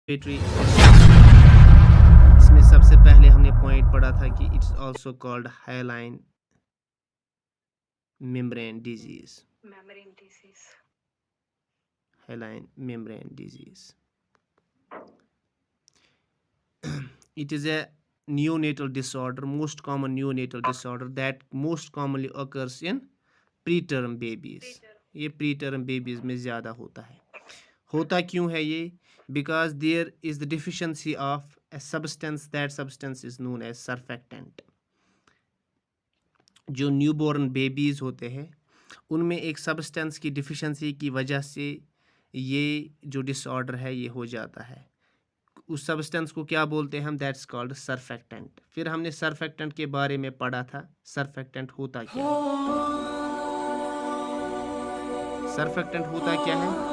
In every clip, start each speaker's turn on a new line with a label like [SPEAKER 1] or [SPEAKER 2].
[SPEAKER 1] respiratory इसमें सबसे पहले हमने पॉइंट पढ़ा था कि it's also called hyaline membrane disease hyaline membrane disease it is a neonatal disorder, most common neonatal disorder that most commonly occurs in preterm babies. ये preterm babies में ज़्यादा होता है. होता क्यों है ये? Because there is the deficiency of a substance. That substance is known as surfactant. जो न्यूबॉर्न बेबीज़ होते हैं उनमें एक सब्सटेंस की डिफिशेंसी की वजह से ये जो डिसऑर्डर है ये हो जाता है. उस सब्सटेंस को क्या बोलते हैं हम? That's called surfactant. फिर हमने सरफेक्टेंट के बारे में पढ़ा था. सरफेक्टेंट होता क्या है? सरफेक्टेंट होता क्या है?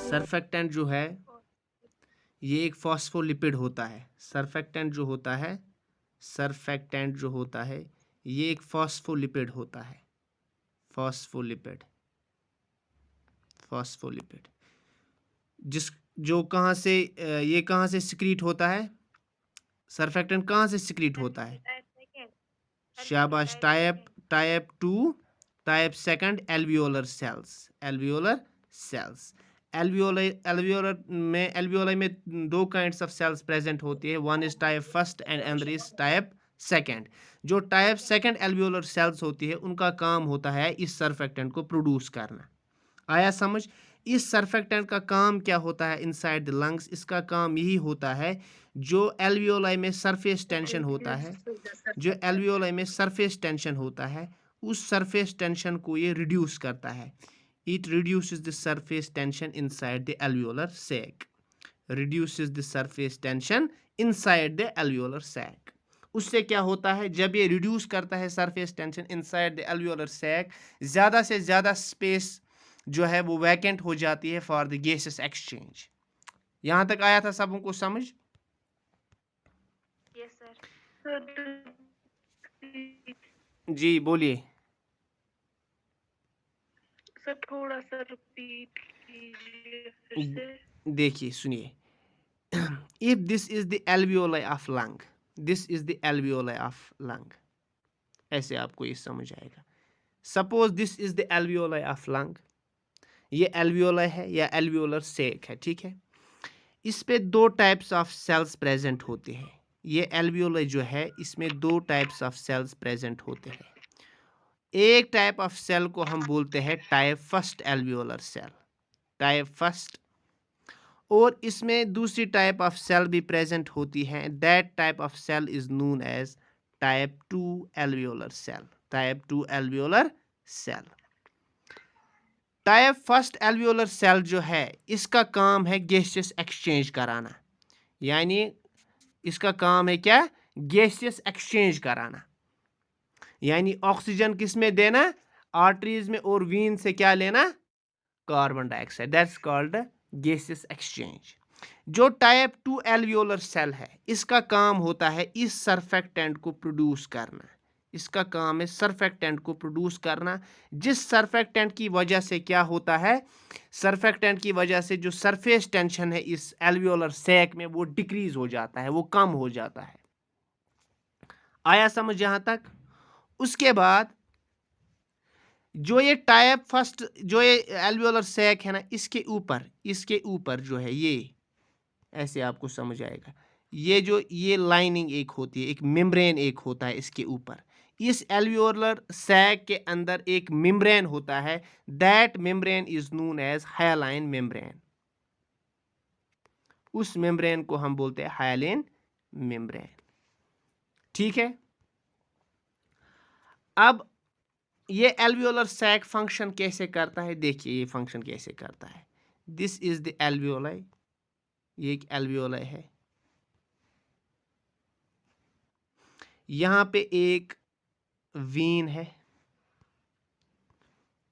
[SPEAKER 1] सरफेक्टेंट जो है ये एक फॉस्फोलिपिड होता है. सरफेक्टेंट जो होता है, सरफेक्टेंट जो होता है ये एक फॉस्फोलिपिड होता है. फॉस्फोलिपिड, फॉस्फोलिपिड जिस जो कहाँ से ये कहाँ से सिक्रीट होता है? सरफेक्टेंट कहाँ से सिक्रीट होता है? शाबाश. Type 2, type second alveolar cells. Alveolar cells. Alveoli में दो काइंड्स ऑफ सेल्स प्रेजेंट होती है. One is type first and other is type second. जो टाइप सेकंड एल्वियोलर सेल्स होती है उनका काम होता है इस सरफेक्टेंट को प्रोड्यूस करना. आया समझ? इस सरफेक्टेंट का काम क्या होता है इनसाइड द लंग्स? इसका काम यही होता है जो एल्वियोलाई में सरफेस टेंशन होता है, जो एल्वियोलाई में सरफेस टेंशन होता है उस सरफेस टेंशन को ये रिड्यूस करता है. It reduces the surface tension inside the alveolar sac. Reduces the surface tension inside the alveolar sac. उससे क्या होता है? जब ये रिड्यूस करता है surface tension inside the alveolar sac, ज़्यादा से ज़्यादा स्पेस जो है वो वैकेंट हो जाती है फॉर द गैसेस एक्सचेंज. यहाँ तक आया था सबों को समझ?
[SPEAKER 2] Yes sir.
[SPEAKER 1] जी बोलिए.
[SPEAKER 2] सर थोड़ा सा रिपीट कीजिए फिर से.
[SPEAKER 1] देखिए सुनिए. If this is the alveoli of lung, this is the alveoli of lung, ऐसे आपको ये समझ आएगा. Suppose this is the alveoli of lung. ये एल्वियोलाई है या एल्वियोलर सेक है, ठीक है. इस पे दो टाइप्स ऑफ सेल्स प्रेजेंट होते हैं. ये एल्वियोलाई जो है इसमें दो टाइप्स ऑफ सेल्स प्रेजेंट होते हैं. एक टाइप ऑफ सेल को हम बोलते हैं type first alveolar cell, type first. और इसमें दूसरी टाइप ऑफ सेल भी प्रेजेंट होती है. That type of cell is known as type 2 alveolar cell. Type 2 alveolar cell. Type first alveolar cell जो है इसका काम है गैसियस एक्सचेंज कराना. यानी इसका काम है क्या? गैसियस एक्सचेंज कराना. यानी ऑक्सीजन किस में देना? आर्टरीज में, और वीन से क्या लेना? Carbon dioxide. That's called gaseous exchange. जो टाइप 2 एल्वियोलर सेल है इसका काम होता है इस सरफेक्टेंट को प्रोड्यूस करना. इसका काम है सरफेक्टेंट को प्रोड्यूस करना, जिस सरफेक्टेंट की वजह से क्या होता है? सरफेक्टेंट की वजह से जो सरफेस टेंशन है इस एल्वियोलर सैक में वो डिक्रीज हो जाता है, वो कम हो जाता है. आया समझ यहाँ तक? उसके बाद जो ये टाइप फर्स्ट जो ये एल्वियोलर सैक है ना, इसके ऊपर जो है ये ऐसे आपको समझ आएगा. ये जो ये लाइनिंग एक होती है, एक मेम्ब्रेन एक होता है इसके ऊपर. इस एल्वियोलर सैक के अंदर एक मेम्ब्रेन होता है. That membrane is known as hyaline membrane. उस मेम्ब्रेन को हम बोलते हैं हाइलाइन मेम्ब्रेन. ठीक है. अब ये एल्वियोलर सैक फंक्शन कैसे करता है? देखिए ये फंक्शन कैसे करता है. This is the alveoli. ये एक एल्वियोलाई है. यहाँ पे एक वीन है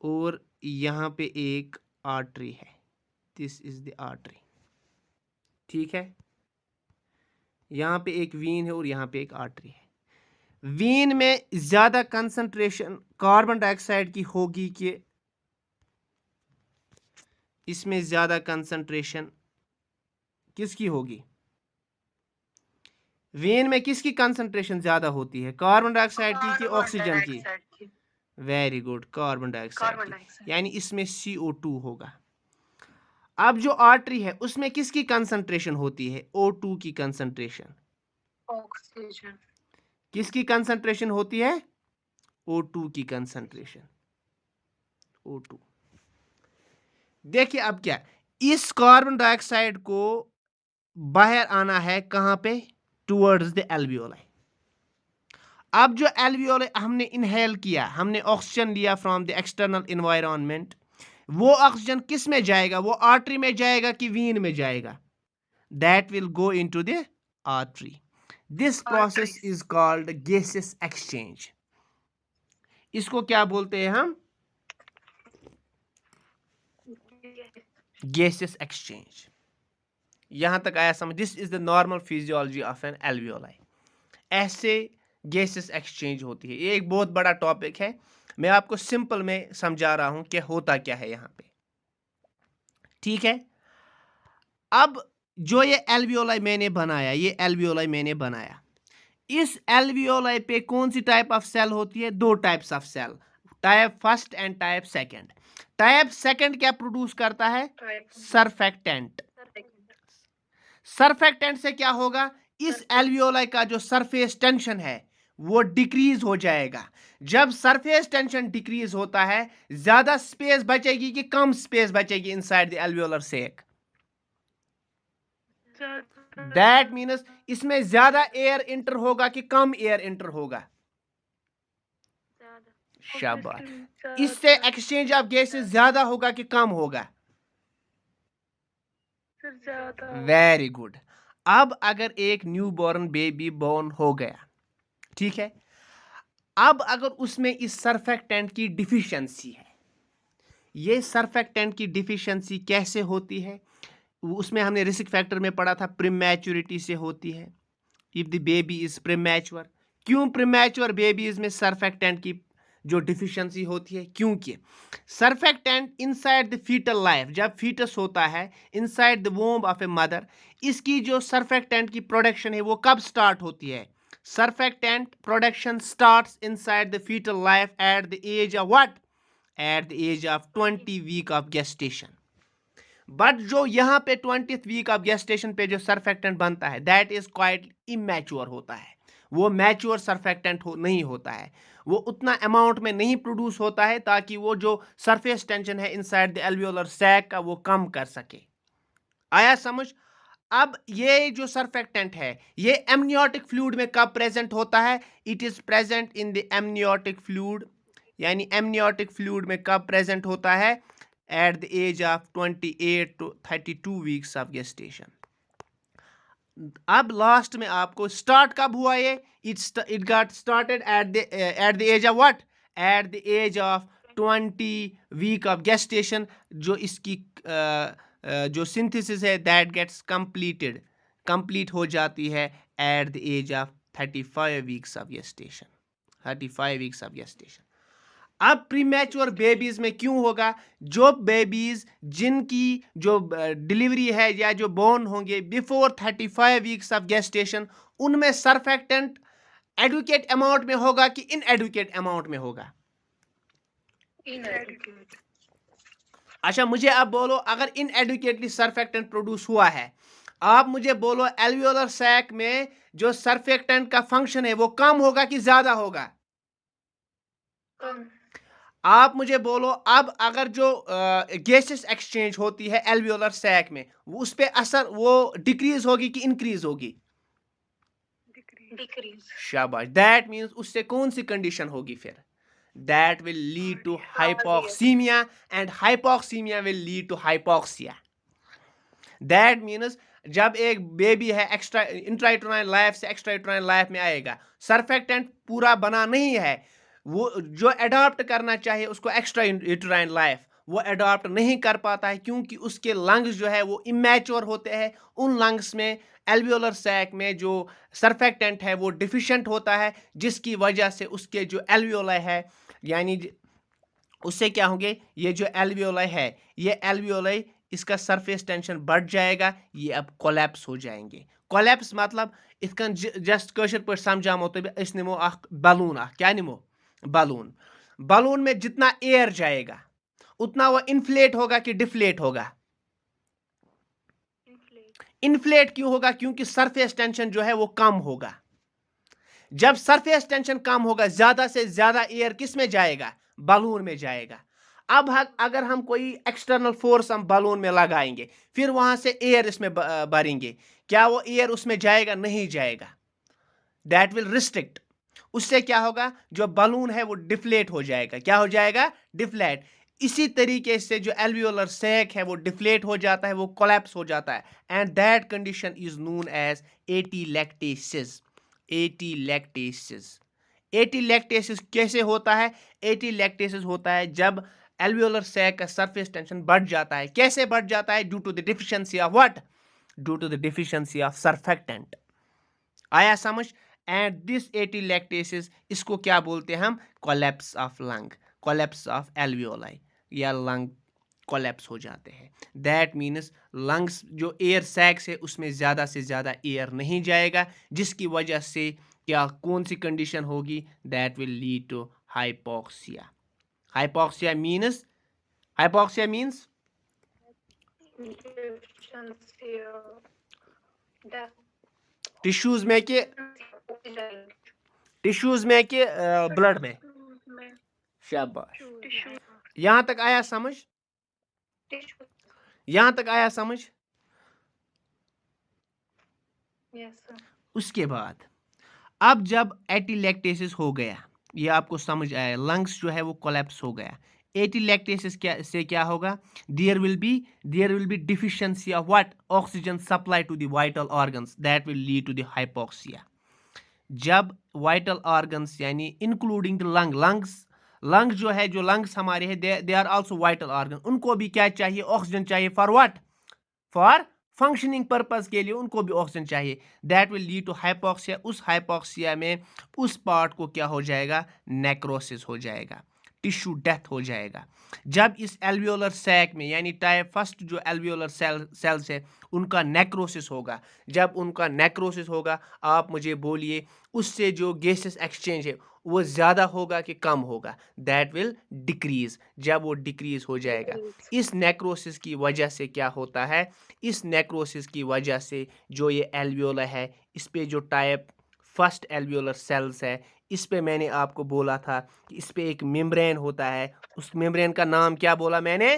[SPEAKER 1] और यहाँ पे एक आर्टरी है. This is the artery. ठीक है. यहाँ पे एक वीन है और यहाँ पे एक आर्टरी है. वीन में ज़्यादा कंसंट्रेशन कार्बन डाइऑक्साइड की होगी कि इसमें ज़्यादा कंसंट्रेशन किसकी होगी? वेन में किसकी कंसंट्रेशन ज्यादा होती है, कार्बन डाइऑक्साइड की कि ऑक्सीजन की? वेरी गुड, कार्बन डाइऑक्साइड की, यानी इसमें CO2 होगा। अब जो आर्टरी है उसमें किसकी कंसंट्रेशन होती है? O2 की कंसंट्रेशन।
[SPEAKER 2] ऑक्सीजन।
[SPEAKER 1] किसकी कंसंट्रेशन होती है? O2 की कंसंट्रेशन। O2। देखिए अब क्या, इस कार्बन डाइऑक्साइड को बाहर आना है कहां पे? Towards the alveoli. अब जो एल्वियोलाई हमने इनहेल किया, हमने ऑक्सीजन लिया फ्रॉम द एक्सटर्नल एनवायरनमेंट, वो ऑक्सीजन किस में जाएगा? वो आर्टरी में जाएगा कि वीन में जाएगा? That will go into the artery. This process is called gases exchange. इसको क्या बोलते हैं हम? Gases exchange. यहां तक आया समझ? This is the normal physiology of an alveoli. ऐसे गैसेस एक्सचेंज होती है। ये एक बहुत बड़ा टॉपिक है, मैं आपको सिंपल में समझा रहा हूं कि होता क्या है यहां पे, ठीक है? अब जो ये एल्वियोलाई मैंने बनाया, ये एल्वियोलाई मैंने बनाया, इस एल्वियोलाई पे कौन सी टाइप ऑफ सेल होती है? दो types of cell, type first and type second. Type second क्या प्रोड्यूस करता है? सरफेक्टेंट। सरफेक्टेंट से क्या होगा? इस एल्वियोलाई का जो सरफेस टेंशन है वो डिक्रीज हो जाएगा। जब सरफेस टेंशन डिक्रीज होता है, ज्यादा स्पेस बचेगी कि कम स्पेस बचेगी inside the alveolar sac? That means इसमें ज्यादा एयर इंटर होगा कि कम एयर इंटर होगा? शाबाश। इससे एक्सचेंज ऑफ गैसेस ज्यादा होगा कि कम होगा? Very good. अब अगर एक न्यू बॉर्न बेबी बोर्न हो गया, ठीक है, अब अगर उसमें इस सरफेक्टेंट की डिफिशिएंसी है, ये सरफेक्टेंट की डिफिशिएंसी कैसे होती है? उसमें हमने रिस्क फैक्टर में पढ़ा था, प्रीमैच्योरिटी से होती है। If the baby is premature, क्यों प्रीमैच्योर बेबीज में सरफेक्टेंट की जो डिफिशिएंसी होती है? क्योंकि surfactant inside the fetal life, जब फीटस होता है inside the womb of a mother, इसकी जो सरफेक्टेंट की प्रोडक्शन है वो कब स्टार्ट होती है? Surfactant production starts inside the fetal life at the age of what? At the age of 20 week of gestation. But जो यहाँ पे 20th वीक ऑफ गेस्टेशन पे जो सरफेक्टेंट बनता है, दैट इज क्वाइट इमैच्योर होता है। वो मैच्योर सरफेक्टेंट नहीं होता है, वो उतना अमाउंट में नहीं प्रोड्यूस होता है ताकि वो जो सरफेस टेंशन है इनसाइड द एल्वियोलर सैक का वो कम कर सके। आया समझ? अब ये जो सरफेक्टेंट है ये एमनियोटिक फ्लूइड में कब प्रेजेंट होता है? It is present in the amniotic fluid, यानी एमनियोटिक फ्लूइड में कब प्रेजेंट होता है? At the age of 28 to 32 weeks of gestation. अब लास्ट में आपको स्टार्ट कब हुआ ये? It got started at the age of what? At the age of 20 week of gestation. जो इसकी जो सिंथेसिस है दैट गेट्स कंप्लीट हो जाती है at the age of 35 weeks of gestation. 35 weeks of gestation. अब प्रीमैच्योर बेबीज में क्यों होगा? जो बेबीज जिनकी जो डिलीवरी है या जो बोर्न होंगे बिफोर 35 वीक्स ऑफ गेस्टेशन, उनमें सरफेक्टेंट एडुकेट अमाउंट में होगा कि इनएडुकेट अमाउंट में होगा?
[SPEAKER 2] इनएडुकेट।
[SPEAKER 1] अच्छा मुझे अब बोलो, अगर इनएडुकेटली सरफेक्टेंट प्रोड्यूस हुआ है, आप मुझे बोलो एल्वियोलर सैक में जो सरफेक्टेंट का फंक्शन है वो कम होगा कि ज्यादा होगा?
[SPEAKER 2] कम।
[SPEAKER 1] आप मुझे बोलो, अब अगर जो गैसेस एक्सचेंज होती है एल्वियोलर सैक में, उस पे असर वो डिक्रीज होगी कि इंक्रीज होगी?
[SPEAKER 2] डिक्रीज।
[SPEAKER 1] शाबाश। दैट मींस उससे कौन सी कंडीशन होगी फिर? That will lead to hypoxemia and hypoxemia will lead to hypoxia. That means जब एक बेबी है एक्स्ट्रा इंट्रायूटेराइन लाइफ से एक्स्ट्रायूटेराइन लाइफ में आएगा, सरफेक्टेंट पूरा बना नहीं है, वो जो अडॉप्ट करना चाहिए उसको एक्स्ट्रा यूटेराइन लाइफ, वो अडॉप्ट नहीं कर पाता है क्योंकि उसके लंग्स जो है वो इमैच्योर होते हैं। उन लंग्स में एल्वियोलर सैक में जो सरफेक्टेंट है वो डिफिशिएंट होता है, जिसकी वजह से उसके जो एल्वियोलाई है, यानी उससे क्या होंगे, ये जो एल्वियोलाई है ये एल्वियोलाई इसका सरफेस टेंशन बढ़ जाएगा, ये अब कोलैप्स हो जाएंगे। कोलैप्स मतलब इत कन जस्ट कशर पर समझामो तो निमो अख बलून, क्या निमो बलून। बलून में जितना एयर जाएगा उतना वो इन्फ्लेट होगा कि डिफ्लेट होगा? इन्फ्लेट क्यों होगा? क्योंकि सरफेस टेंशन जो है वो कम होगा। जब सरफेस टेंशन कम होगा, ज्यादा से ज्यादा एयर किस में जाएगा? बलून में जाएगा। अब अगर हम कोई एक्सटर्नल फोर्स हम बलून में लगाएंगे, फिर वहां से एयर इसमें भरेंगे, क्या वो एयर उसमें जाएगा? नहीं जाएगा। That will restrict. उससे क्या होगा? जो बलून है वो डिफ्लेट हो जाएगा। क्या हो जाएगा? डिफ्लेट। इसी तरीके से जो एल्वियोलर सैक है वो डिफ्लेट हो जाता है, वो कोलैप्स हो जाता है, and that condition is known as atelectasis. Atelectasis. Atelectasis कैसे होता है? एटीलैक्टेसिस होता है जब एल्वियोलर सैक का सरफेस टेंशन बढ़ जाता है। कैसे बढ़ जाता है? Due to the deficiency of what? Due to the deficiency of surfactant. आया समझ? एंड दिस एटीलैक्टेसिस, इसको क्या बोलते हैं हम? Collapse of lung, collapse of alveoli, या लंग कोलैप्स हो जाते हैं। दैट मीन्स लंग्स जो एयर सैक्स है उसमें ज़्यादा से ज़्यादा एयर नहीं जाएगा, जिसकी वजह से क्या कौन सी कंडीशन होगी? That will lead to hypoxia. Hypoxia means, hypoxia means tissues में कि टिश्यूज में कि ब्लड में? शाबाश। यहां तक आया समझ? यहां तक आया समझ? उसके बाद अब जब एटीलैक्टेसिस हो गया, ये आपको समझ आया, लंग्स जो है वो कोलैप्स हो गया, एटीलैक्टेसिस क्या होगा? There will be deficiency of what? Oxygen supply to the vital organs, that will lead to the hypoxia. जब वाइटल ऑर्गन्स यानी इंक्लूडिंग द लंग्स जो है, जो लंग्स हमारे हैं, they are also vital organ, उनको भी क्या चाहिए? ऑक्सीजन चाहिए। For what? For functioning purpose के लिए उनको भी ऑक्सीजन चाहिए। That will lead to hypoxia. उस हाइपोक्सिया में उस पार्ट को क्या हो जाएगा? नेक्रोसिस हो जाएगा, टिश्यू डेथ हो जाएगा। जब इस एल्वियोलर सैक में यानी टाइप फर्स्ट जो एल्वियोलर सेल्स है उनका नेक्रोसिस होगा, जब उनका नेक्रोसिस होगा, आप मुझे बोलिए उससे जो गैसेस एक्सचेंज है वो ज़्यादा होगा कि कम होगा? That will decrease. जब वो डिक्रीज हो जाएगा, इस नेक्रोसिस की वजह से क्या होता है? इस नेक्रोसिस की वजह से जो ये एल्वियोलर है, इस पे जो टाइप फर्स्ट एल्वियोलर सेल्स है, इस पे मैंने आपको बोला था कि इस पे एक मेम्ब्रेन होता है। उस मेम्ब्रेन का नाम क्या बोला मैंने?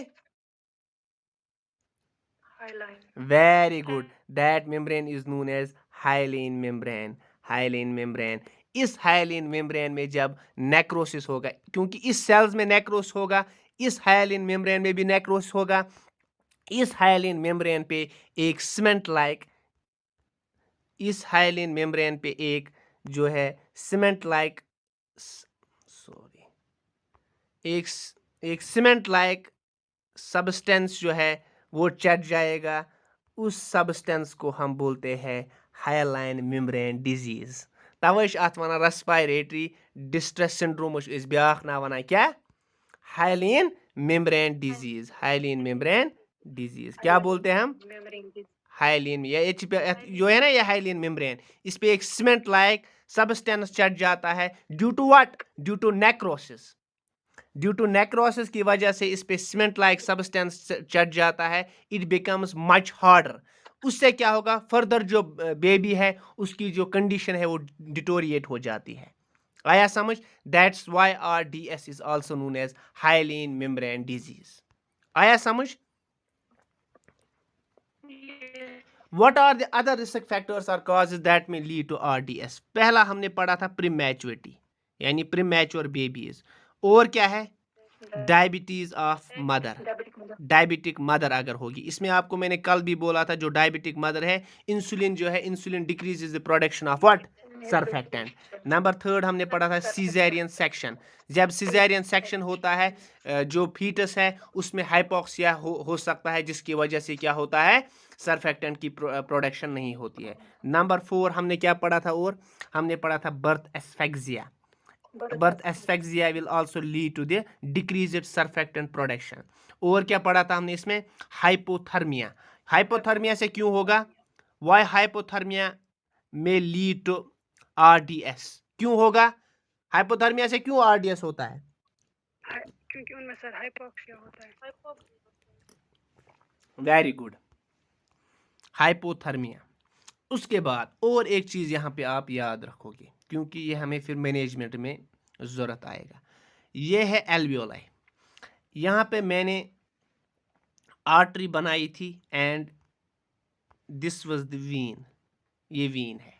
[SPEAKER 1] Very good. That membrane is known as hyaline membrane. Hyaline membrane. इस हाइलीन मेम्ब्रेन में जब नेक्रोसिस होगा, क्योंकि इस सेल्स में नेक्रोस होगा, इस हाइलीन मेम्ब्रेन में भी नेक्रोस होगा। इस हाइलीन मेम्ब्रेन पे एक सीमेंट लाइक, इस हाइलीन मेम्ब्रेन पे एक जो है सीमेंट लाइक, सॉरी, एक सीमेंट लाइक सब्सटेंस जो है वो चढ़ जाएगा। उस सब्सटेंस को हम बोलते हैं हाइलाइन मेम्ब्रेन डिजीज। तवे अत वन रेस्पिरेटरी डिस्ट्रेस सिंड्रोम ब्याख ना वन क्या? Hyaline membrane disease. Hyaline membrane disease क्या बोलते हैं हम? हाइलीन। जो है ना ये हाइलीन मेम्ब्रेन, इस पे एक सीमेंट लाइक सब्सटेंस चढ़ जाता है। Due to what? Due to necrosis. Due to necrosis की वजह से इस पे सीमेंट लाइक सब्सटेंस चढ़ जाता है। It becomes much harder. उससे क्या होगा? फर्दर जो बेबी है उसकी जो कंडीशन है वो डिटोरिएट हो जाती है। आया समझ? That's why RDS is also known as hyaline membrane disease. आया समझ? What are the other risk factors or causes that may lead to RDS? पहला हमने पढ़ा था प्रीमैच्योरिटी यानी प्रीमैच्योर बेबीज। और क्या है? Diabetes of mother. Diabetic mother अगर होगी, इसमें आपको मैंने कल भी बोला था, जो डायबिटिक मदर है, इंसुलिन जो है, insulin decreases the production of what? Surfactant. Number third हमने पढ़ा था सीजेरियन सेक्शन। जब सीजेरियन सेक्शन होता है, जो फीटस है उसमें हाइपोक्सिया हो सकता है, जिसकी वजह से क्या होता है? सर्फेक्टेंट की प्रोडक्शन नहीं होती है। नंबर फोर हमने क्या पढ़ा था? और हमने पढ़ा था birth asphyxia. Birth asphyxia will also lead to the decreased surfactant production. और क्या पढ़ा था हमने इसमें? हाइपोथर्मिया। हाइपोथर्मिया से क्यों होगा? वाई हाइपोथर्मिया में लीड टू आरडीएस। क्यों होगा? हाइपोथर्मिया से क्यों आरडीएस होता है?
[SPEAKER 2] क्योंकि उनमें सर हाइपोक्सिया होता है।
[SPEAKER 1] Very good, hypothermia. उसके बाद और एक चीज़ यहाँ पे आप याद रखोगे, क्योंकि ये हमें फिर मैनेजमेंट में ज़रूरत आएगा। ये है एल्वियोलाई। यहाँ पे मैंने आर्टरी बनाई थी and this was the vein. ये वीन है,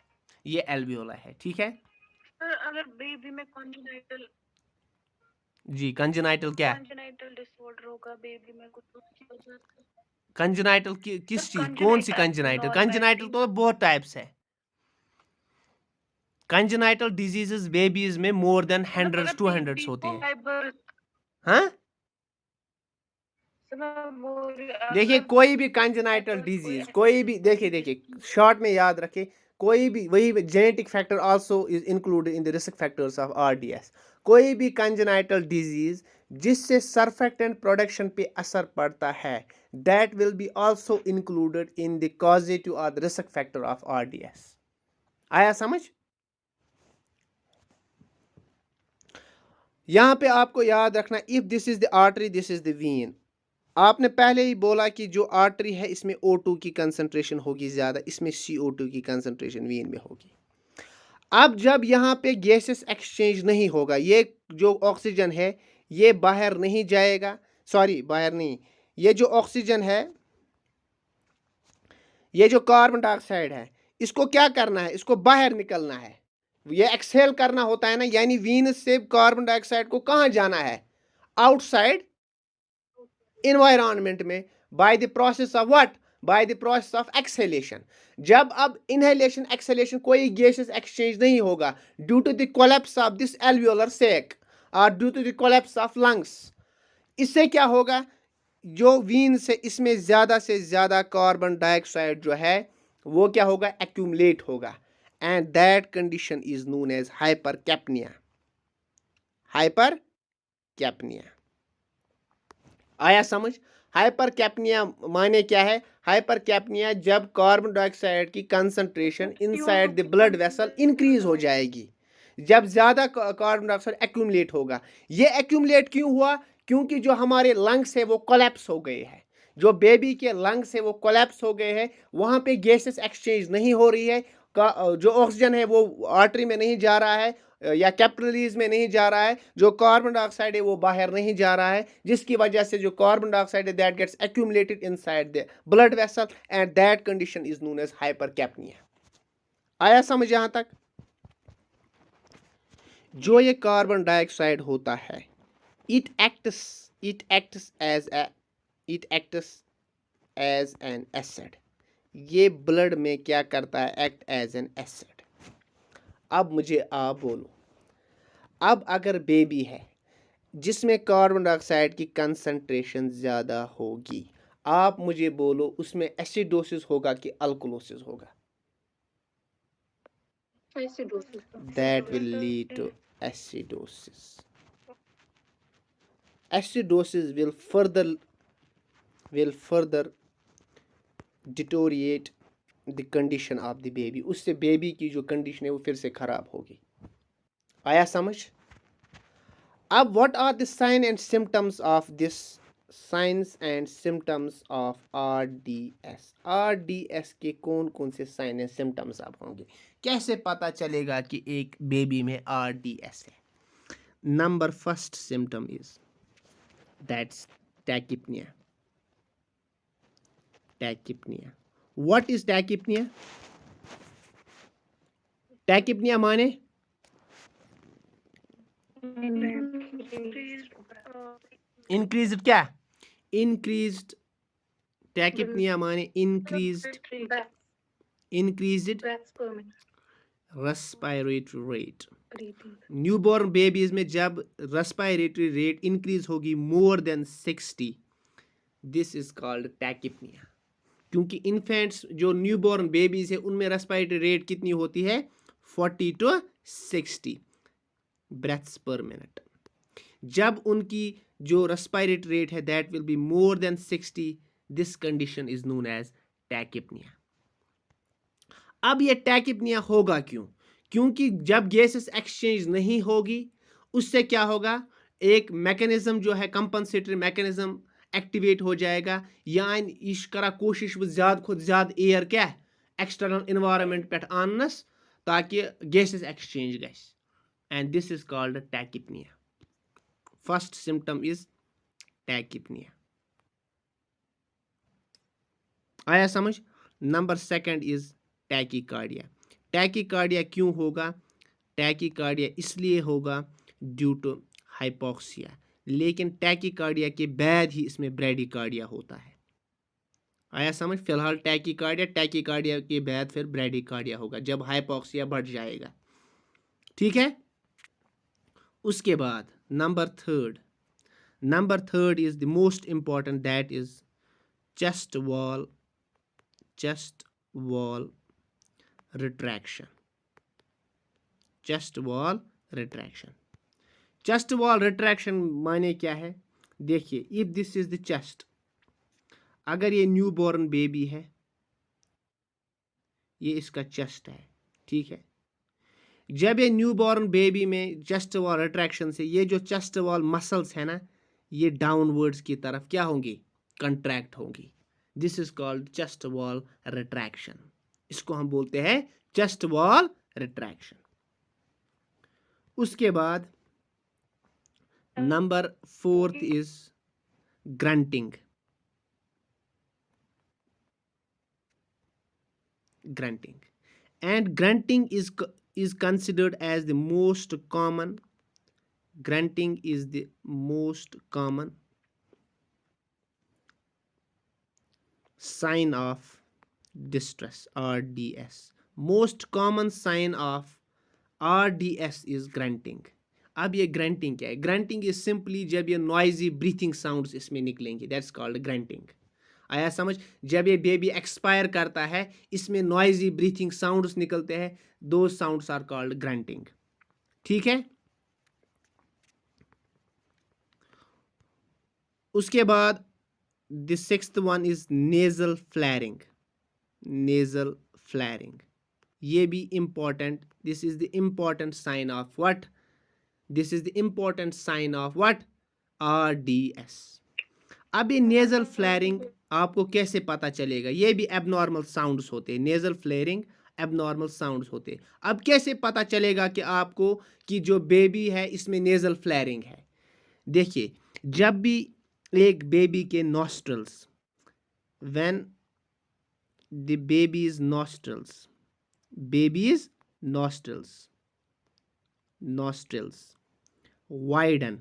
[SPEAKER 1] ये एल्वियोलाई है, ठीक है
[SPEAKER 2] सर अगर बेबी में कॉन्जेनाइटल
[SPEAKER 1] जी। कंजेनाइटल क्या है?
[SPEAKER 2] कॉन्जेनाइटल डिसऑर्डर होगा बेबी में कुछ उसकी वजह से।
[SPEAKER 1] कंजेनाइटल किस
[SPEAKER 2] सर
[SPEAKER 1] चीज, कौन सी
[SPEAKER 2] congenital
[SPEAKER 1] कंजेनाइटल? कंजेनाइटल
[SPEAKER 2] abnormality
[SPEAKER 1] तो बहुत टाइप्स है। कंजेनाइटल डिजीजेस बेबीज में मोर देन
[SPEAKER 2] मतलब
[SPEAKER 1] हंड्रेड्स
[SPEAKER 2] अगर
[SPEAKER 1] टू
[SPEAKER 2] बेबी
[SPEAKER 1] हंड्रेड्स
[SPEAKER 2] को
[SPEAKER 1] होते हैं।
[SPEAKER 2] बाय बर्थ
[SPEAKER 1] हाँ, देखिए
[SPEAKER 2] अगर
[SPEAKER 1] कोई भी
[SPEAKER 2] बाय
[SPEAKER 1] कंजेनाइटल
[SPEAKER 2] बर्थ कोई
[SPEAKER 1] डिजीज, कोई भी,
[SPEAKER 2] ऐसी
[SPEAKER 1] देखिए शॉर्ट में याद रखें, कोई भी, वही genetic factor also is included in the risk factors of RDS. कोई भी कंजेनाइटल डिजीज जिससे सरफेक्टेंट प्रोडक्शन पे असर पड़ता है, that will be also included in the causative और the risk factor of RDS. आया समझ? यहां पे आपको याद रखना, if this is the artery, this is the vein. आपने पहले ही बोला कि जो आर्टरी है इसमें O2 की कंसंट्रेशन होगी ज़्यादा, इसमें CO2 की कंसंट्रेशन वीन में होगी। अब जब यहाँ पे गैसेस एक्सचेंज नहीं होगा, ये जो ऑक्सीजन है ये बाहर नहीं जाएगा, सॉरी बाहर नहीं, ये जो ऑक्सीजन है, ये जो कार्बन डाइऑक्साइड है, इसको क्या करना है? इसको बाहर निकलना है, ये एक्सहेल करना होता है ना। यानी वीन से कार्बन डाइऑक्साइड को कहाँ जाना है? आउटसाइड इन्वायरमेंट में, by the process of what? By the process of exhalation. जब अब इनहेलेशन एक्सहेलेशन कोई गैसेस एक्सचेंज नहीं होगा due to the collapse of this alveolar sac और due to the collapse of lungs, इससे क्या होगा? जो वीन से इसमें ज्यादा से ज्यादा कार्बन डाइऑक्साइड जो है वो क्या होगा? एक्यूमुलेट होगा, and that condition is known as hypercapnia. Hypercapnia आया समझ? हाइपरकैप्निया माने क्या है? हाइपरकैप्निया जब कार्बन डाइऑक्साइड की concentration inside the blood vessel increase हो जाएगी, जब ज्यादा कार्बन डाइऑक्साइड एक्यूमुलेट होगा। ये एक्यूमुलेट क्यों हुआ? क्योंकि जो हमारे लंग्स है वो कोलैप्स हो गए हैं, जो बेबी के लंग्स है वो कोलैप्स हो गए हैं, वहां पे गैसेस एक्सचेंज नहीं हो रही है, जो ऑक्सीजन है वो आर्टरी में नहीं जा रहा है या कैपिलरीज में नहीं जा रहा है, जो कार्बन डाइऑक्साइड है वो बाहर नहीं जा रहा है, जिसकी वजह से जो कार्बन डाइऑक्साइड है that gets accumulated inside the blood vessel, and that condition is known as hypercapnia. आया समझ यहां तक? जो ये कार्बन डाइऑक्साइड होता है, it acts as an acid. ये ब्लड में क्या करता है? Act as an acid. अब मुझे आप बोलो, अब अगर बेबी है जिसमें कार्बन डाइऑक्साइड की कंसंट्रेशन ज़्यादा होगी, आप मुझे बोलो उसमें एसिडोसिस होगा कि अल्कोलोसिस होगा? That will lead to acidosis. Acidosis will further deteriorate the condition of the baby. उससे बेबी की जो कंडीशन है वो फिर से खराब होगी। आया समझ? अब what are the signs and symptoms of this? Signs and symptoms of RDS. RDS के कौन कौन से साइन एंड सिम्टम्स आप होंगे? कैसे पता चलेगा कि एक बेबी में RDS है? Number first symptom is that's tachypnea. Tachypnea. What is tachypnea? Tachypnea माने increased क्या? Increased tachypnea माने increased respiratory rate. Newborn babies में जब रेस्पिरेटरी रेट इंक्रीज होगी मोर than 60, this is called tachypnoea. क्योंकि इन्फेंट्स जो न्यूबॉर्न बेबीज है उनमें रेस्पिरेटरी रेट कितनी होती है? 40 to 60 ब्रेथ्स पर मिनट। जब उनकी जो रेस्पिरेटरी रेट है that will be more than 60, this condition is known as tachypnoea. अब ये टैकिपनिया होगा क्यों? क्योंकि जब गैसेस एक्सचेंज नहीं होगी उससे क्या होगा, एक मैकेनिज्म जो है कंपनसेटरी मैकेनिज्म एक्टिवेट हो जाएगा, यानी यह करा कोशिश वो ज़्यादा खुद ज़्यादा एयर क्या एक्सटर्नल इन्वायरमेंट पे आनस ताकि गैसेस एक्सचेंज गस, and this is called tachypnoea. First symptom is tachypnoea. आया समझ? Number second is tachycardia. Tachycardia क्यों होगा? टैकीकार्डिया इसलिए होगा ड्यू टू हाइपोक्सिया, लेकिन टैकीकार्डिया के बाद ही इसमें ब्रैडीकार्डिया होता है। आया समझ? फिलहाल टैकीकार्डिया के बाद फिर ब्रैडीकार्डिया होगा जब हाइपोक्सिया बढ़ जाएगा। ठीक है। उसके बाद number third is the most important, that is chest wall retraction. Chest wall retraction माने क्या है? देखिए, if this is the chest, अगर ये न्यू बॉर्न बेबी है, ये इसका चेस्ट है, ठीक है। जब ये न्यू बॉर्न बेबी में चेस्ट वॉल रिट्रैक्शन से ये जो चेस्ट वॉल मसल्स है ना, ये डाउनवर्ड्स की तरफ क्या होंगी? कंट्रैक्ट होंगी। This is called chest wall retraction. इसको हम बोलते हैं चेस्ट वॉल रिट्रैक्शन। उसके बाद number fourth is grunting. And grunting is considered as the most common. Grunting is the most common sign of distress, RDS. Most common sign of RDS is grunting. अब ये grunting क्या है? Grunting is simply जब ये noisy breathing sounds इसमें निकलेंगे, that's called grunting. आया समझ? जब ये बेबी एक्सपायर करता है इसमें नॉइजी ब्रीथिंग साउंड्स निकलते हैं, दो साउंड्स आर कॉल्ड ग्रंटिंग। ठीक है। उसके बाद the sixth one is nasal flaring. ये भी important, this is the important sign of what? This is the important sign of what? RDS। अब ये नेजल फ्लैरिंग आपको कैसे पता चलेगा? ये भी एबनॉर्मल साउंड्स होते हैं, नेजल फ्लेयरिंग एबनॉर्मल साउंड्स होते हैं। अब कैसे पता चलेगा कि आपको कि जो बेबी है इसमें नेजल फ्लेयरिंग है? देखिए, जब भी एक बेबी के nostrils, when the babies nostrils widen,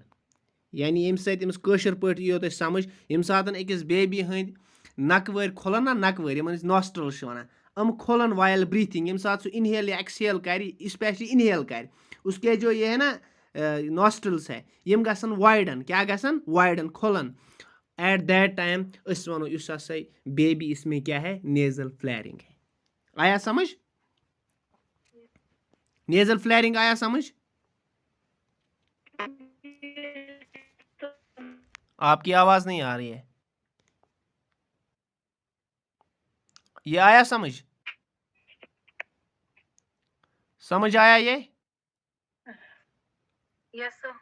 [SPEAKER 1] यानी यम सत अमिस कशर पट यो तुम समझ, यम सात अकिस बेबी हंद नकवर खुलन ना, नकवर यमन नॉस्ट्रल्स वन, हम खुलन वाइल ब्रीथिंग, यम सात सु इनहेल या एक्सहेल कर, स्पेशली इनहेल कर, उसके जो ये है ना नॉस्ट्रल्स है यम गसन वाइडन, क्या गसन वाइडन, खुलन। एट दैट टाइम अस वनो इस हसा बेबी इसमें क्या है? नेजल फ्लैरिंग है। आया समझ? नेजल फ्लैरिंग आया समझ? आपकी आवाज नहीं आ रही है। ये आया समझ? समझ आया ये?
[SPEAKER 2] Yes sir.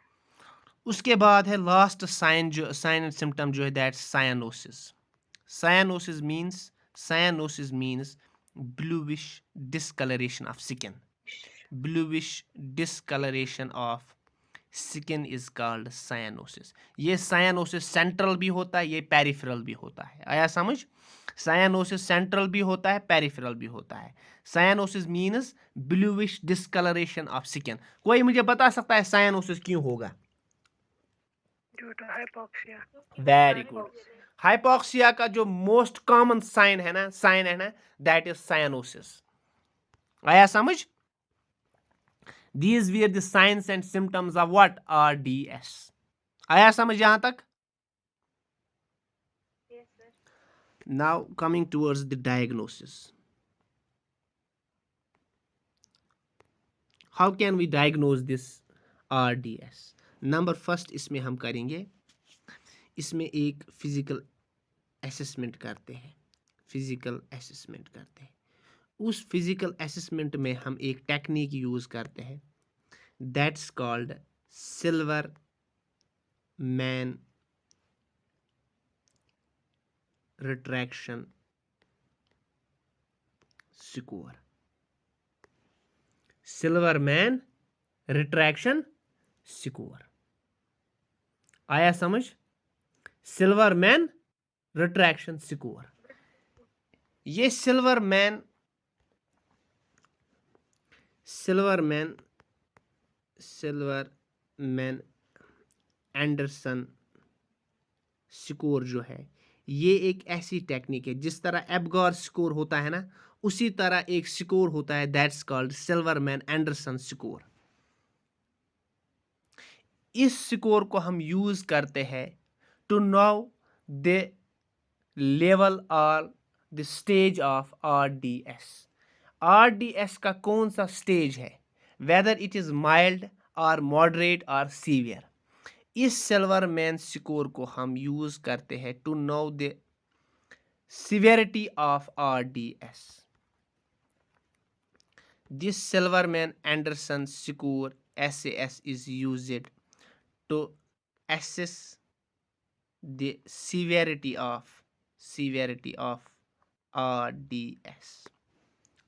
[SPEAKER 1] उसके बाद है लास्ट साइन एंड सिम्टम जो है, that cyanosis. Cyanosis means bluish discolouration of skin. Bluish discolouration of skin is called cyanosis. ये साइनोसिस सेंट्रल भी होता है, ये पेरिफेरल भी होता है। आया समझ? साइनोसिस सेंट्रल भी होता है, पेरिफेरल भी होता है। Cyanosis means bluish discolouration of skin. कोई मुझे बता सकता है साइनोसिस क्यों होगा?
[SPEAKER 2] Due to hypoxia.
[SPEAKER 1] Very good. Hypoxia का जो मोस्ट कॉमन साइन है ना, दैट इज साइनोसिस। आया समझ? These were the signs and symptoms of what? RDS. आया समझ यहां तक?
[SPEAKER 2] Yes, sir.
[SPEAKER 1] Now coming towards the diagnosis. How can we diagnose this RDS? Number first इसमें हम करेंगे, इसमें एक फिजिकल असेसमेंट करते हैं, फिजिकल असेसमेंट करते हैं। उस फिजिकल असेसमेंट में हम एक टेक्निक यूज़ करते हैं, that's called silver man retraction score. Silver man retraction score आया समझ? Silver man retraction score. ये सिल्वर मैन एंडरसन स्कोर जो है, ये एक ऐसी टेक्निक है, जिस तरह एबगॉर स्कोर होता है ना, उसी तरह एक स्कोर होता है, that's called Silverman Anderson score. इस स्कोर को हम यूज करते हैं टू नो द लेवल और the stage of RDS। RDS का कौन सा स्टेज है, वेदर इट इज माइल्ड और मॉडरेट और सीवियर। इस सिल्वर मैन स्कोर को हम यूज करते हैं to know the severity of RDS. This Silverman Anderson score SAS is used to assess the severity of RDS.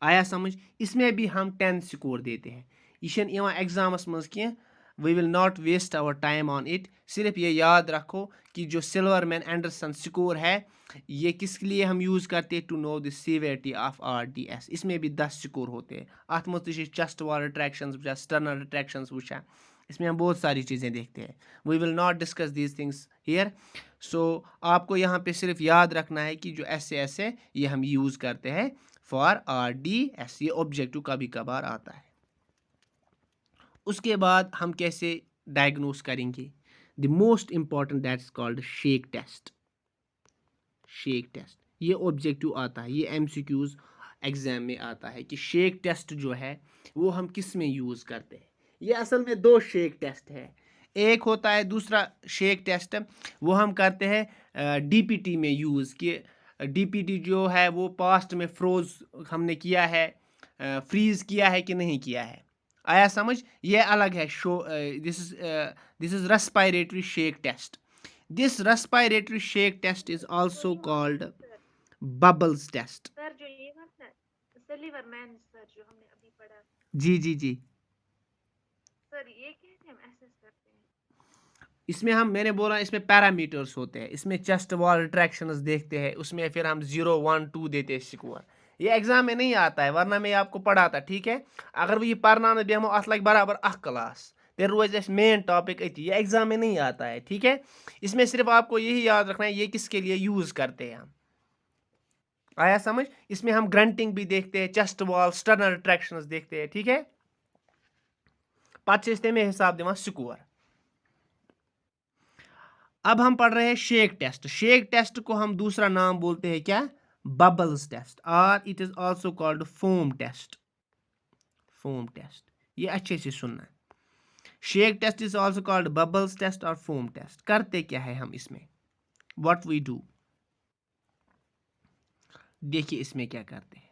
[SPEAKER 1] आया समझ? इसमें भी हम 10 स्कोर देते हैं। यह छन इवान एग्जामस मज कह, we will not waste our time on it. सिर्फ ये याद रखो कि जो सिल्वर मैन एंडरसन स्कोर है, ये किसके लिए हम यूज़ करते हैं, to know the severity of RDS। इसमें भी 10 स्कोर होते हैं। अत मज चेस्ट वॉल रिट्रैक्शंस वुचा, स्टर्नल रिट्रैक्शंस वुचा, इसमें हम बहुत सारी चीज़ें देखते हैं। We will not discuss these things here. So आपको यहाँ पे सिर्फ याद रखना है कि जो SAS है, ये हम यूज़ करते हैं फॉर RDS। ये ऑब्जेक्टिव कभी कभार आता है। उसके बाद हम कैसे डायग्नोस करेंगे, the most important that's called shake test. Shake test ये ऑब्जेक्टिव आता है, ये MCQs एग्जाम में आता है कि शेक टेस्ट जो है वो हम किस में यूज़ करते हैं। ये असल में 2 शेक टेस्ट है। एक होता है दूसरा शेक टेस्ट, वो हम करते हैं DPT में यूज़, कि DPT जो है वो पास्ट में फ्रोज हमने किया है, फ्रीज किया है कि नहीं किया है। आया समझ? ये अलग है। This is respiratory shake test. This respiratory shake test is also called bubbles test.
[SPEAKER 2] Sir जो ये सिल्वर मैन सर जो हमने अभी पढ़ा,
[SPEAKER 1] जी जी जी,
[SPEAKER 2] सर ये कैसे हम एसेस करते हैं?
[SPEAKER 1] इसमें हम, मैंने बोला इसमें पैरामीटर्स होते हैं। इसमें चेस्ट वॉल रिट्रैक्शंस देखते हैं, उसमें फिर हम 0, 1, 2 देते हैं स्कोर। ये एग्जाम में नहीं आता है, वरना मैं आपको पढ़ाता, ठीक है। अगर वो ये पढ़ना न बेमो अत लग बराबर 1 क्लास, तेल रोज मेन टॉपिक अति। ये एग्जाम में नहीं आता है, ठीक है। इसमें सिर्फ आपको यही याद रखना है, ये किसके लिए यूज करते हैं हम। आया समझ? इसमें हम ग्रंटिंग भी देखते हैं, चेस्ट वॉल, स्टर्नल रिट्रैक्शंस देखते हैं, ठीक है। पत तमें हिसाब दिवान स्कोर। अब हम पढ़ रहे हैं शेक टेस्ट। शेक टेस्ट को हम दूसरा नाम बोलते हैं क्या, बबल्स टेस्ट, और it is also called foam test. Foam test, ये अच्छे से सुनना। Shake test is also called bubbles test और फोम टेस्ट। करते क्या है हम इसमें, व्हाट वी डू, देखिए इसमें क्या करते हैं।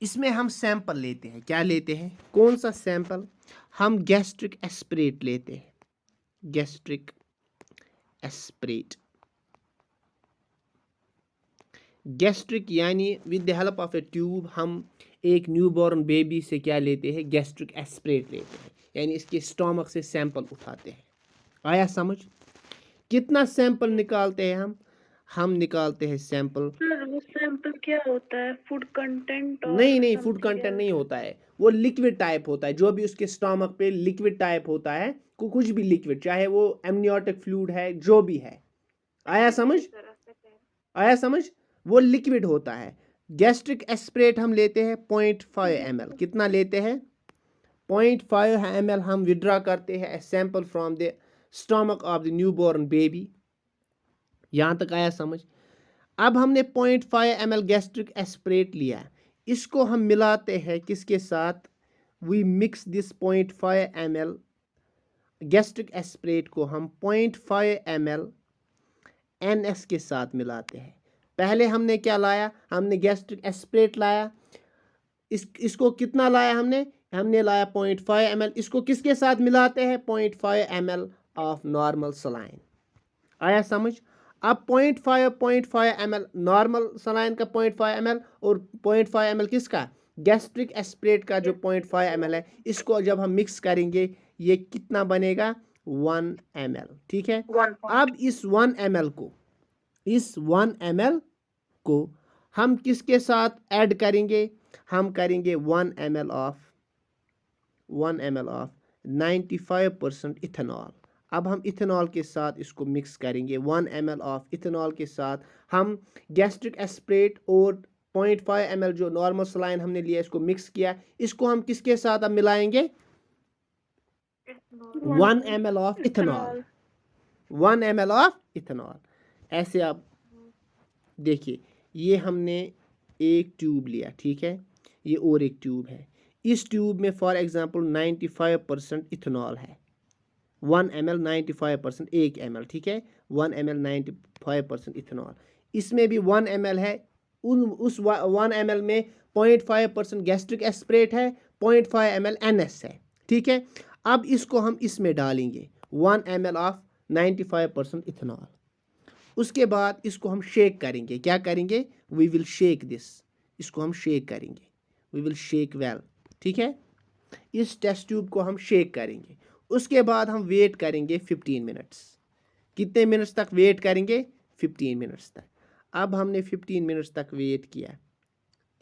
[SPEAKER 1] इसमें हम सैंपल लेते हैं। क्या लेते हैं, कौन सा सैंपल, हम गैस्ट्रिक एस्पिरेट लेते हैं। गैस्ट्रिक एस्पिरेट, गैस्ट्रिक यानी with the help of A tube हम एक न्यूबॉर्न बेबी से क्या लेते हैं, गैस्ट्रिक एस्पिरेट लेते हैं, यानी इसके स्टोमक से सैंपल उठाते हैं। आया समझ? कितना सैंपल निकालते हैं हम निकालते हैं सैंपल।
[SPEAKER 2] सर वो सैंपल क्या होता है, फूड कंटेंट?
[SPEAKER 1] नहीं, फूड कंटेंट नहीं होता है, वो लिक्विड टाइप होता है। जो भी उसके स्टोमक पे लिक्विड टाइप होता है, कुछ भी लिक्विड, चाहे वो एमनियोटिक फ्लूइड है, जो भी है। आया समझ? आया समझ? वो लिक्विड होता है। गैस्ट्रिक एस्पिरेट हम लेते हैं 0.5 ml। कितना लेते हैं, 0.5 ml हम विड्रॉ करते हैं sample from the stomach of the newborn baby. यहाँ तक आया समझ? अब हमने 0.5 ml गैस्ट्रिक एस्पिरेट लिया, इसको हम मिलाते हैं किसके साथ, we mix this 0.5 ml gastric aspirate को हम 0.5 ml NS के साथ मिलाते हैं। पहले हमने क्या लाया, हमने गैस्ट्रिक एस्पिरेट लाया, इसको कितना लाया हमने लाया 0.5 ml। इसको किसके साथ मिलाते हैं, 0.5 ml ऑफ नॉर्मल सलाइन। आया समझ। अब 0.5 ml नॉर्मल सलाइन का 0.5 ml और 0.5 ml किसका, गैस्ट्रिक एस्पिरेट का जो 0.5 ml है, इसको जब हम मिक्स करेंगे ये कितना बनेगा, 1 ml। ठीक है। अब इस 1 ml को हम किसके साथ ऐड करेंगे, हम करेंगे 1 ml ऑफ 95% इथेनॉल। अब हम इथेनॉल के साथ इसको मिक्स करेंगे। 1 ml ऑफ इथेनॉल के साथ हम गैस्ट्रिक एस्पिरेट और 0.5 ml जो नॉर्मल सलाइन हमने लिया इसको मिक्स किया। इसको हम किसके साथ अब मिलाएंगे, 1 ml of ethanol, 1 ml of ethanol. ऐसे आप देखिए, ये हमने एक ट्यूब लिया, ठीक है, ये और एक ट्यूब है। इस ट्यूब में फॉर एग्जांपल 95% इथेनॉल है, 1 ml 95%, 1 ml, ठीक है, 1 ml 95% इथेनॉल। इसमें भी 1 ml है, उस 1 ml में 0.5% गैस्ट्रिक एस्पिरेट है, 0.5 ml NS है। ठीक है। अब इसको हम इसमें डालेंगे 1 ml ऑफ 95% इथेनॉल। उसके बाद इसको हम शेक करेंगे। क्या करेंगे, वी विल शेक दिस, इसको हम शेक करेंगे, वी विल शेक वेल। ठीक है। इस टेस्ट ट्यूब को हम शेक करेंगे। उसके बाद हम वेट करेंगे 15 मिनट्स। कितने मिनट्स तक वेट करेंगे, 15 मिनट्स तक। अब हमने 15 मिनट्स तक वेट किया,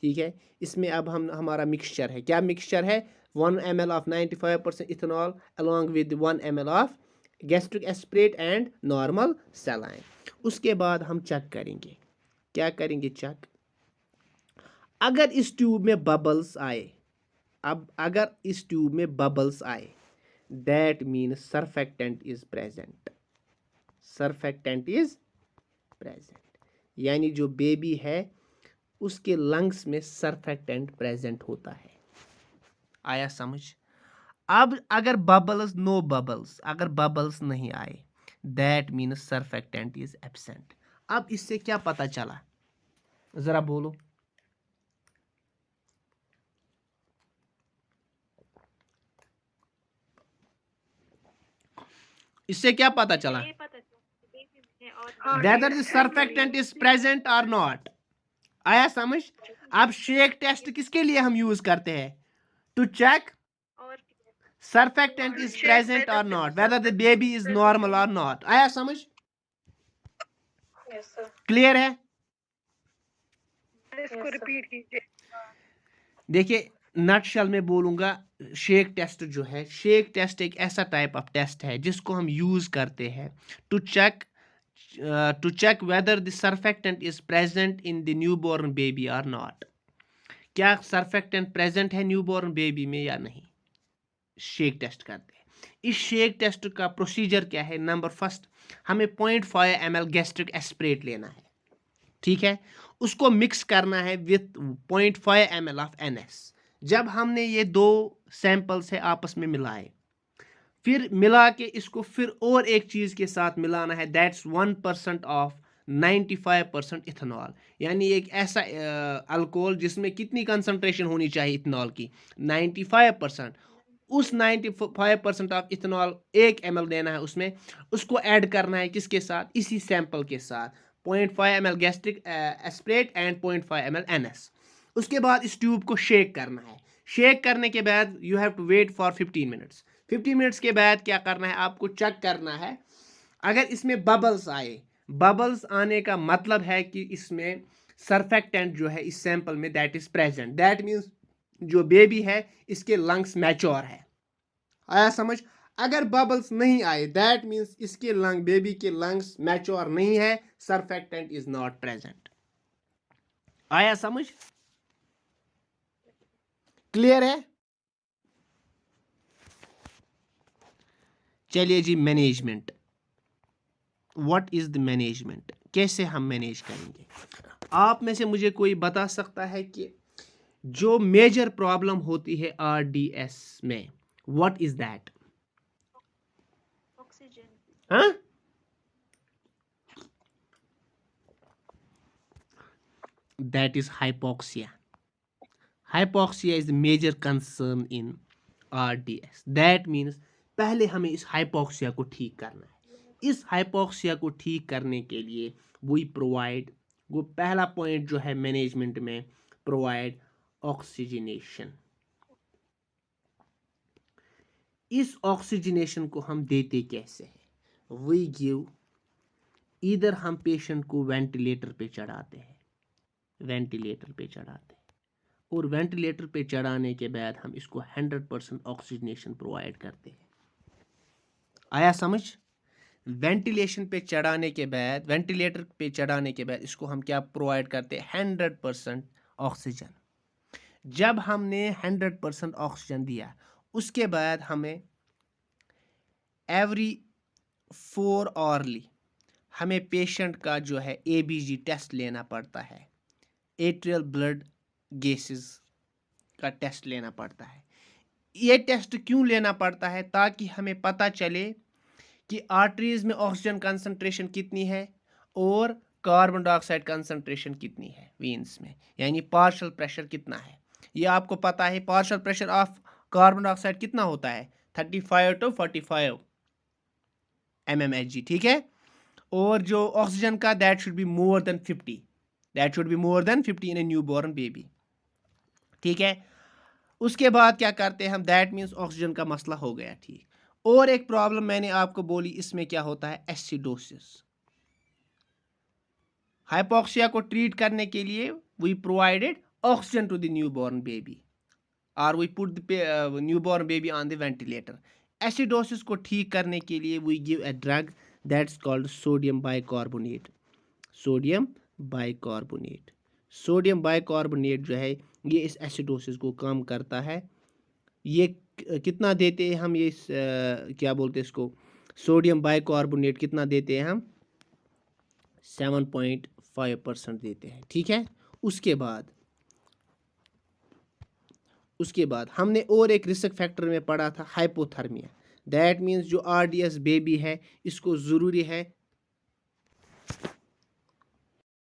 [SPEAKER 1] ठीक है। इसमें अब हमारा मिक्सचर है, क्या मिक्सचर है, 1 ml of 95% ethanol along with 1 ml of gastric aspirate and normal saline. उसके बाद हम चेक करेंगे, क्या करेंगे, चेक। अगर इस ट्यूब में बबल्स आए, अब अगर इस ट्यूब में बबल्स आए, that means surfactant is present, surfactant is present, यानी जो बेबी है उसके लंग्स में सर्फेक्टेंट प्रेजेंट होता है। आया समझ। अब अगर बबल्स, नो बबल्स, अगर बबल्स नहीं आए, that means surfactant is absent. अब इससे क्या पता चला, जरा बोलो। इससे क्या पता चला, whether the surfactant is present or not। आया समझ। अब शेक टेस्ट किसके लिए हम यूज करते हैं, to check surfactant is present or not, whether the baby is normal or not। आया समझ, क्लियर है।
[SPEAKER 2] इसको रिपीट कीजिए।
[SPEAKER 1] देखिए नटशल में बोलूंगा, शेक टेस्ट जो है, शेक टेस्ट एक ऐसा टाइप ऑफ टेस्ट है जिसको हम यूज करते हैं to check whether the surfactant is present in the newborn baby और नॉट। क्या सर्फेक्टेंट प्रेजेंट है न्यूबॉर्न बेबी में या नहीं, शेक टेस्ट करते हैं। इस शेक टेस्ट का प्रोसीजर क्या है, नंबर फर्स्ट हमें 0.5 ml गैस्ट्रिक एस्पिरेट लेना है, ठीक है, उसको मिक्स करना है विथ 0.5 ml ऑफ NS। जब हमने ये दो सैंपल्स है आपस में मिलाए, फिर मिला के इसको फिर और एक चीज के साथ मिलाना है, दैट्स 1% ऑफ 95% इथेनॉल, यानी एक ऐसा अल्कोहल जिसमें कितनी कंसंट्रेशन होनी चाहिए इथेनॉल की, 95%। उस 95% ऑफ इथेनॉल 1 ml देना है उसमें, उसको ऐड करना है किसके साथ, इसी सैंपल के साथ, 0.5 ml gastric aspirate and 0.5 ml NS। उसके बाद इस ट्यूब को शेक करना है। शेक करने के बाद you have to wait for 15 minutes. 15 minutes के बाद क्या करना है, आपको चेक करना है। अगर इसमें बबल्स आए, बबल्स आने का मतलब है कि इसमें सर्फेक्टेंट जो है इस सैंपल में that is present, that means जो बेबी है इसके लंग्स मैच्योर है। आया समझ। अगर बबल्स नहीं आए, दैट मीन्स इसके लंग, बेबी के लंग्स मैच्योर नहीं है, सर्फेक्टेंट इज नॉट प्रेजेंट। आया समझ, क्लियर है। चलिए जी, management, what is the management, कैसे हम मैनेज करेंगे। आप में से मुझे कोई बता सकता है कि जो मेजर प्रॉब्लम होती है RDS में, व्हाट इज दैट। हाँ, that is hypoxia. Hypoxia is the major concern in RDS. That means पहले हमें इस hypoxia को ठीक करना है. इस hypoxia को ठीक करने के लिए we provide, वो पहला पॉइंट जो है मैनेजमेंट में, provide oxygenation. इस ऑक्सीजनेशन को हम देते कैसे हैं? वी गिव, इधर हम पेशेंट को वेंटिलेटर पे चढ़ाते हैं, वेंटिलेटर पे चढ़ाते हैं, और वेंटिलेटर पे चढ़ाने के बाद हम इसको 100% ऑक्सीजनेशन प्रोवाइड करते हैं. आया समझ? वेंटिलेशन पे चढ़ाने के बाद, वेंटिलेटर पे चढ़ाने के बाद इसको हम क्या प्रोवाइड करते हैं? 100% ऑक्सीजन. जब हमने 100% ऑक्सीजन दिया, उसके बाद हमें एवरी 4 आवरली हमें पेशेंट का जो है ABG टेस्ट लेना पड़ता है, एट्रियल ब्लड गैसेस का टेस्ट लेना पड़ता है. ये टेस्ट क्यों लेना पड़ता है? ताकि हमें पता चले कि आर्टरीज में ऑक्सीजन कंसंट्रेशन कितनी है और कार्बन डाइऑक्साइड कंसंट्रेशन कितनी है वेन्स में, यानी पार्शियल प्रेशर कितना है. ये आपको पता है, partial pressure of carbon dioxide कितना होता है? 35 to 45 mmHg. ठीक है. और जो ऑक्सीजन का, that should be more then 50, that should be more then 50 in a new born baby. ठीक है. उसके बाद क्या करते हैं हम? दैट मीन्स ऑक्सीजन का मसला हो गया ठीक. और एक प्रॉब्लम मैंने आपको बोली, इसमें क्या होता है? एसिडोसिस. हाइपोक्सिया को ट्रीट करने के लिए we provided oxygen to the new born baby, और we put the new born baby on the ventilator. Acidosis को ठीक करने के लिए we give a drug that's called sodium bicarbonate. Sodium bicarbonate, sodium bicarbonate जो है ये इस एसिडोसिस को कम करता है. ये कितना देते हैं हम? ये क्या बोलते हैं इसको? सोडियम बाइकार्बोनेट कितना देते हैं हम? 7.5% देते हैं. ठीक है. उसके बाद हमने और एक रिस्क फैक्टर में पढ़ा था, हाइपोथर्मिया. दैट मीन्स जो RDS बेबी है, इसको ज़रूरी है